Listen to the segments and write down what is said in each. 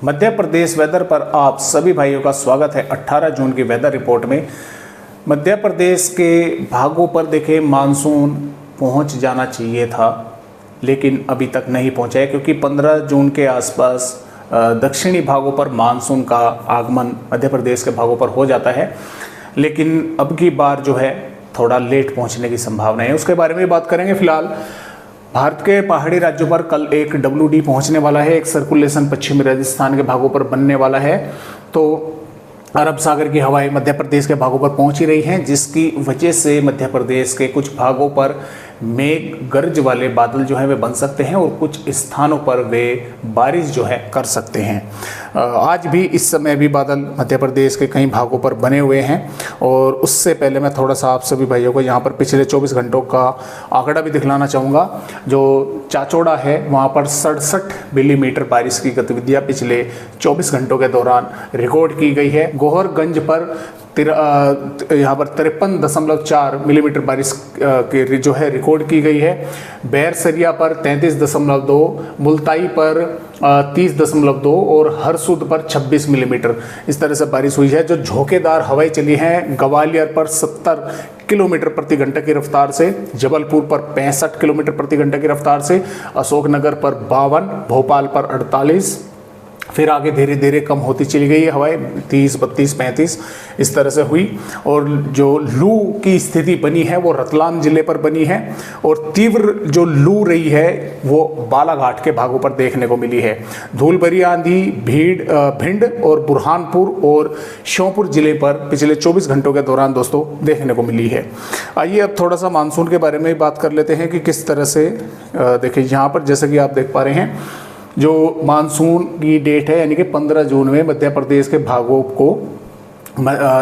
Madhya Pradesh weather पर आप सभी भाइयों का स्वागत है। 18 जून की वेदर रिपोर्ट में मध्य प्रदेश के भागों पर देखें मानसून पहुंच जाना चाहिए था, लेकिन अभी तक नहीं पहुंचा है, क्योंकि 15 जून के आसपास दक्षिणी भागों पर मानसून का आगमन मध्य प्रदेश के भागों पर हो जाता है, लेकिन अब की बार जो है थोड़ा लेट पहुंचने की संभावना है। उसके बारे में बात करेंगे। फिलहाल भारत के पहाड़ी राज्यों पर कल एक WD पहुंचने वाला है, एक सर्कुलेशन पश्चिमी राजस्थान के भागों पर बनने वाला है। तो अरब सागर की हवाएं मध्य प्रदेश के भागों पर पहुंच ही रही हैं, जिसकी वजह से मध्य प्रदेश के कुछ भागों पर मेघ गर्ज वाले बादल जो है वे बन सकते हैं और कुछ स्थानों पर वे बारिश जो है कर सकते हैं। आज भी इस समय भी बादल मध्य प्रदेश के कई भागों पर बने हुए हैं। और उससे पहले मैं थोड़ा सा आप सभी भाइयों को यहाँ पर पिछले 24 घंटों का आंकड़ा भी दिखलाना चाहूँगा। जो चाचौड़ा है वहाँ पर 67 मिलीमीटर बारिश की गतिविधियाँ पिछले 24 घंटों के दौरान रिकॉर्ड की गई है। गोहरगंज पर यहाँ पर 53.4 मिलीमीटर बारिश की जो है रिकॉर्ड की गई है। बैरसरिया पर 33.2, मुल्ताई पर 30.2 और हरसुद पर 26 मिलीमीटर इस तरह से बारिश हुई है। जो झोंकेदार हवाएं चली हैं ग्वालियर पर 70 किलोमीटर प्रति घंटे की रफ्तार से, जबलपुर पर 65 किलोमीटर प्रति घंटे की रफ्तार से, अशोकनगर पर 52, भोपाल पर 48, फिर आगे धीरे धीरे कम होती चली गई है हवाएं 30, 32, 35 इस तरह से हुई। और जो लू की स्थिति बनी है वो रतलाम जिले पर बनी है, और तीव्र जो लू रही है वो बालाघाट के भागों पर देखने को मिली है। धूल भरी आंधी भिंड और बुरहानपुर और श्योपुर जिले पर पिछले 24 घंटों के दौरान दोस्तों देखने को मिली है। आइए अब थोड़ा सा मानसून के बारे में बात कर लेते हैं कि किस तरह से देखिए यहाँ पर जैसे कि आप देख पा रहे हैं, जो मानसून की डेट है यानी कि 15 जून में मध्य प्रदेश के भागों को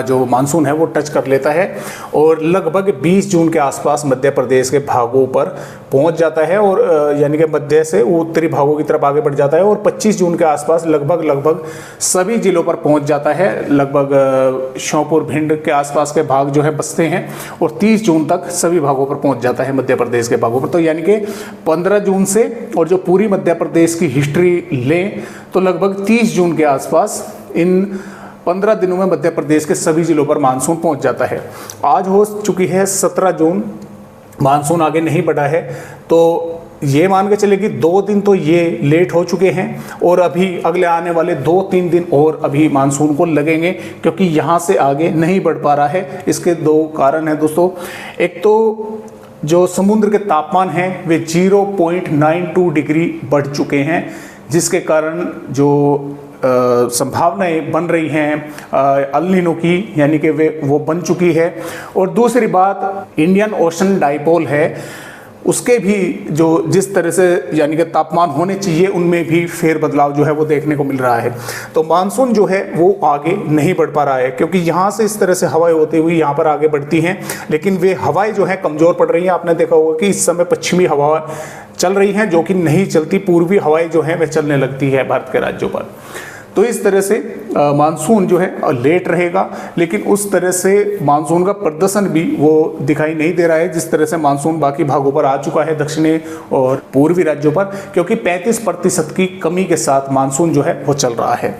जो मानसून है वो टच कर लेता है और लगभग 20 जून के आसपास मध्य प्रदेश के भागों पर पहुंच जाता है, और यानी कि मध्य से उत्तरी भागों की तरफ आगे बढ़ जाता है और 25 जून के आसपास लगभग सभी जिलों पर पहुंच जाता है। लगभग श्योपुर भिंड के आसपास के भाग जो है बसते हैं और 30 जून तक सभी भागों पर पहुंच जाता है मध्य प्रदेश के भागों पर। तो यानी कि 15 जून से, और जो पूरी मध्य प्रदेश की हिस्ट्री लें तो लगभग 30 जून के आसपास इन 15 दिनों में मध्य प्रदेश के सभी जिलों पर मानसून पहुंच जाता है। आज हो चुकी है 17 जून, मानसून आगे नहीं बढ़ा है, तो ये मान के चले कि 2 दिन तो ये लेट हो चुके हैं और अभी अगले आने वाले 2-3 दिन और अभी मानसून को लगेंगे, क्योंकि यहाँ से आगे नहीं बढ़ पा रहा है। इसके 2 कारण हैं दोस्तों। एक तो जो समुद्र के तापमान हैं वे 0.92 डिग्री बढ़ चुके हैं, जिसके कारण जो संभावनाएं बन रही हैं अल नीनो की, यानी कि वो बन चुकी है। और दूसरी बात इंडियन ओशन डाइपोल है, उसके भी जो जिस तरह से यानी कि तापमान होने चाहिए उनमें भी फेर बदलाव जो है वो देखने को मिल रहा है। तो मानसून जो है वो आगे नहीं बढ़ पा रहा है, क्योंकि यहाँ से इस तरह से हवाएं होती हुई यहाँ पर आगे बढ़ती हैं, लेकिन वे हवाएं जो हैं कमज़ोर पड़ रही हैं। आपने देखा होगा कि इस समय पश्चिमी हवा चल रही हैं जो कि नहीं चलती, पूर्वी हवाएं जो हैं वह चलने लगती है भारत के राज्यों पर। तो इस तरह से मानसून जो है लेट रहेगा, लेकिन उस तरह से मानसून का प्रदर्शन भी वो दिखाई नहीं दे रहा है जिस तरह से मानसून बाकी भागों पर आ चुका है, दक्षिणी और पूर्वी राज्यों पर, क्योंकि 35% की कमी के साथ मानसून जो है वो चल रहा है।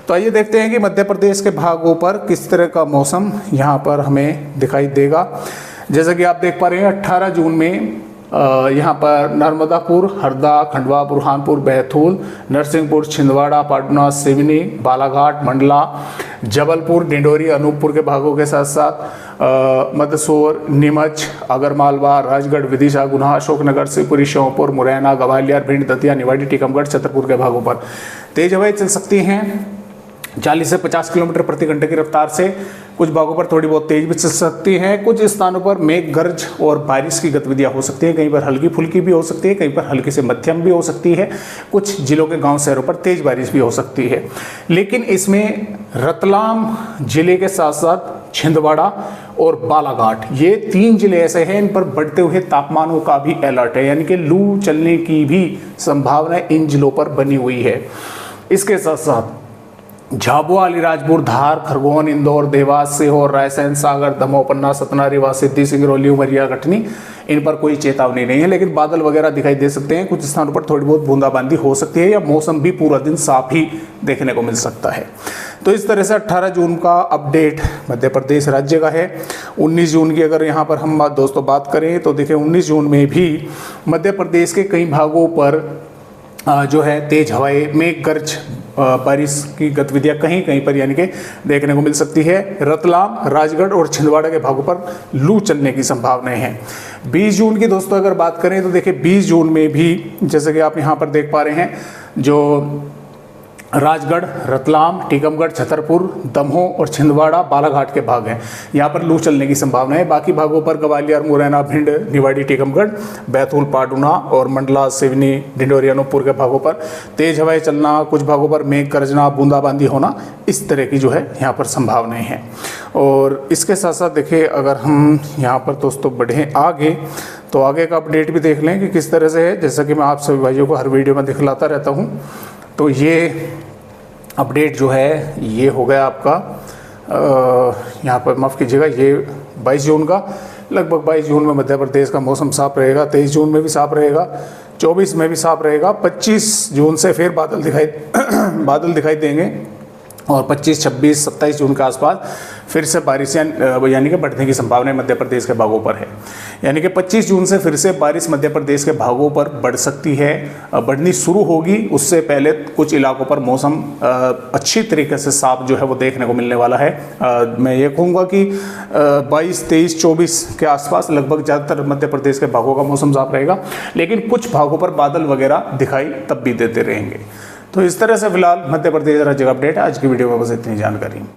तो आइए देखते हैं कि मध्य प्रदेश के भागों पर किस तरह का मौसम यहाँ पर हमें दिखाई देगा। जैसा कि आप देख पा रहे हैं 18 जून में यहाँ पर नर्मदापुर, हरदा, खंडवा, बुरहानपुर, बैतूल, नरसिंहपुर, छिंदवाड़ा, पाटना, सिवनी, बालाघाट, मंडला, जबलपुर, डिंडोरी, अनूपपुर के भागों के साथ साथ मंदसौर, नीमच, आगरमालवा, राजगढ़, विदिशा, गुना, अशोकनगर, शिवपुरी, श्योपुर, मुरैना, ग्वालियर, भिंड, दतिया, निवाड़ी, टीकमगढ़, छतरपुर के भागों पर तेज हवाएं चल सकती हैं 40 से 50 किलोमीटर प्रति घंटे की रफ्तार से। कुछ भागों पर थोड़ी बहुत तेज भी चल सकती हैं। कुछ स्थानों पर मेघ गर्ज और बारिश की गतिविधियां हो सकती हैं, कहीं पर हल्की फुल्की भी हो सकती है, कहीं पर हल्की से मध्यम भी हो सकती है। कुछ जिलों के गांव शहरों पर तेज बारिश भी हो सकती है। लेकिन इसमें रतलाम जिले के साथ साथ छिंदवाड़ा और बालाघाट, ये 3 जिले ऐसे हैं इन पर बढ़ते हुए तापमानों का भी अलर्ट है, यानी कि लू चलने की भी संभावना इन जिलों पर बनी हुई है। इसके साथ साथ झाबुआ, अलीराजपुर, धार, खरगोन, इंदौर, देवास, सीहोर, रायसेन, सागर, दमोह, पन्ना, सतना, रीवा, सिद्धि, सिंगरौली, उमरिया, कटनी, इन पर कोई चेतावनी नहीं है, लेकिन बादल वगैरह दिखाई दे सकते हैं। कुछ स्थानों पर थोड़ी बहुत बूंदाबांदी हो सकती है या मौसम भी पूरा दिन साफ ही देखने को मिल सकता है। तो इस तरह से 18 जून का अपडेट मध्य प्रदेश राज्य का है। 19 जून की अगर यहाँ पर हम दोस्तों बात करें तो देखिए 19 जून में भी मध्य प्रदेश के कई भागों पर जो है तेज हवाएं, मेघ गर्ज, बारिश की गतिविधियां कहीं कहीं पर यानी कि देखने को मिल सकती है। रतलाम, राजगढ़ और छिंदवाड़ा के भागों पर लू चलने की संभावनाएं हैं। 20 जून की दोस्तों अगर बात करें तो देखिए 20 जून में भी जैसे कि आप यहाँ पर देख पा रहे हैं, जो राजगढ़, रतलाम, टीकमगढ़, छतरपुर, दमोह और छिंदवाड़ा, बालाघाट के भाग हैं, यहाँ पर लू चलने की संभावना है। बाकी भागों पर ग्वालियर, मुरैना, भिंड, निवाड़ी, टीकमगढ़, बैतूल, पाडुना और मंडला, सिवनी, ढिंडोरिया, अनूपपुर के भागों पर तेज हवाएं चलना, कुछ भागों पर मेघ गर्जना, बूंदाबांदी होना, इस तरह की जो है यहाँ पर संभावनाएं हैं। और इसके साथ साथ देखिए अगर हम यहाँ पर दोस्तों बढ़ें आगे तो आगे का अपडेट भी देख लें कि किस तरह से है। जैसा कि मैं आप सभी भाइयों को हर वीडियो में दिखलाता रहता हूँ, तो ये अपडेट जो है ये हो गया आपका यहाँ पर माफ़ कीजिएगा, ये 22 जून का। लगभग 22 जून में मध्य प्रदेश का मौसम साफ रहेगा, 23 जून में भी साफ रहेगा, 24 में भी साफ रहेगा। 25 जून से फिर बादल दिखाई देंगे और 25, 26, 27 जून के आसपास फिर से बारिश यानी कि बढ़ने की संभावना मध्य प्रदेश के भागों पर है। यानी कि 25 जून से फिर से बारिश मध्य प्रदेश के भागों पर बढ़ सकती है, बढ़नी शुरू होगी। उससे पहले कुछ इलाकों पर मौसम अच्छी तरीके से साफ जो है वो देखने को मिलने वाला है। मैं ये कहूँगा कि 22, 23, 24 के आसपास लगभग ज़्यादातर मध्य प्रदेश के भागों का मौसम साफ रहेगा, लेकिन कुछ भागों पर बादल वगैरह दिखाई तब भी देते रहेंगे। तो इस तरह से फिलहाल मध्य प्रदेश राज्य का अपडेट है। आज की वीडियो में बस इतनी जानकारी।